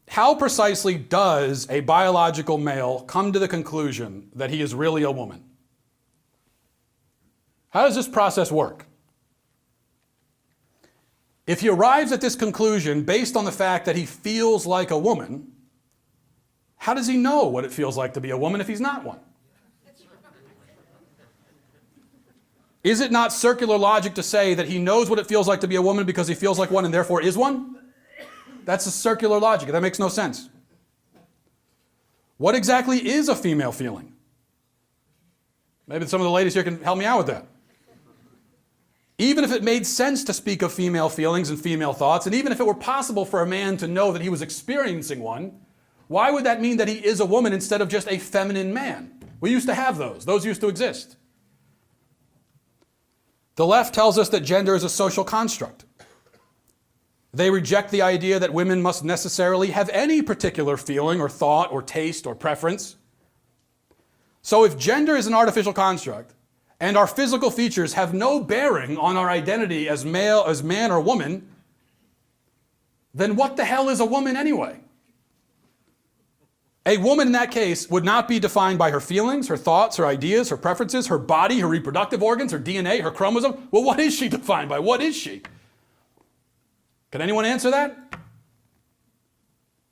How precisely does a biological male come to the conclusion that he is really a woman? How does this process work? If he arrives at this conclusion based on the fact that he feels like a woman, how does he know what it feels like to be a woman if he's not one? Is it not circular logic to say that he knows what it feels like to be a woman because he feels like one and therefore is one? That's a circular logic. That makes no sense. What exactly is a female feeling? Maybe some of the ladies here can help me out with that. Even if it made sense to speak of female feelings and female thoughts, and even if it were possible for a man to know that he was experiencing one, why would that mean that he is a woman instead of just a feminine man? We used to have those. Those used to exist. The left tells us that gender is a social construct. They reject the idea that women must necessarily have any particular feeling or thought or taste or preference. So if gender is an artificial construct, and our physical features have no bearing on our identity as male, as man or woman, then what the hell is a woman anyway? A woman in that case would not be defined by her feelings, her thoughts, her ideas, her preferences, her body, her reproductive organs, her DNA, her chromosome. Well, what is she defined by? What is she? Can anyone answer that?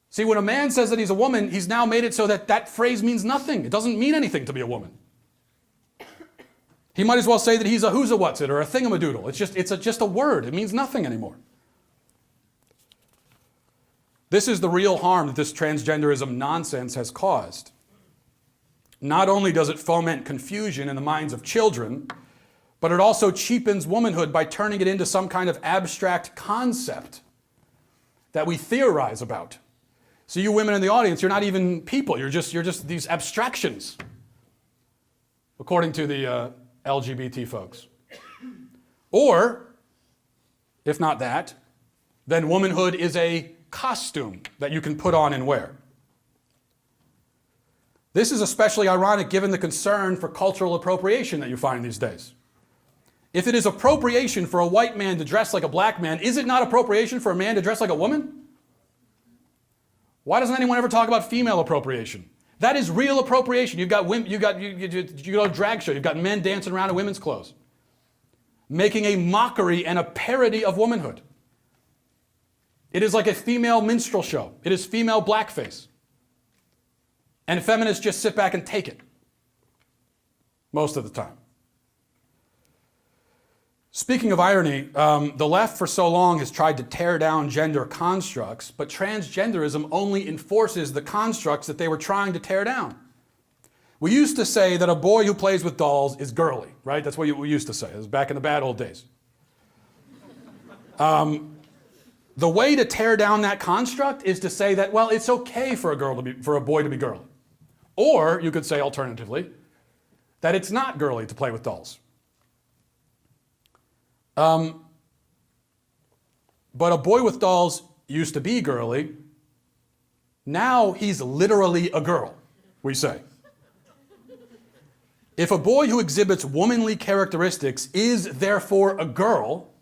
See, when a man says that he's a woman, he's now made it so that that phrase means nothing. It doesn't mean anything to be a woman. He might as well say that he's a who's a what's it or a thingamadoodle. It's just a word. It means nothing anymore. This is the real harm that this transgenderism nonsense has caused. Not only does it foment confusion in the minds of children, but it also cheapens womanhood by turning it into some kind of abstract concept that we theorize about. So you women in the audience, you're not even people. You're just these abstractions, according to the LGBT folks. Or, if not that, then womanhood is a costume that you can put on and wear. This is especially ironic given the concern for cultural appropriation that you find these days. If it is appropriation for a white man to dress like a black man, is it not appropriation for a man to dress like a woman? Why doesn't anyone ever talk about female appropriation? That is real appropriation. You've got women, you go to a drag show, you've got men dancing around in women's clothes, making a mockery and a parody of womanhood. It is like a female minstrel show. It is female blackface. And feminists just sit back and take it. Most of the time. Speaking of irony, the left for so long has tried to tear down gender constructs, but transgenderism only enforces the constructs that they were trying to tear down. We used to say that a boy who plays with dolls is girly, right? That's what we used to say. It was back in the bad old days. The way to tear down that construct is to say that, well, it's okay for a boy to be girly. Or you could say alternatively, that it's not girly to play with dolls. But a boy with dolls used to be girly. Now he's literally a girl, we say. If a boy who exhibits womanly characteristics is therefore a girl,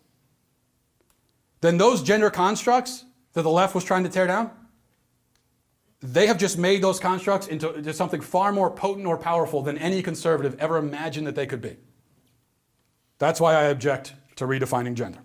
then those gender constructs that the left was trying to tear down, they have just made those constructs into something far more potent or powerful than any conservative ever imagined that they could be. That's why I object to redefining gender.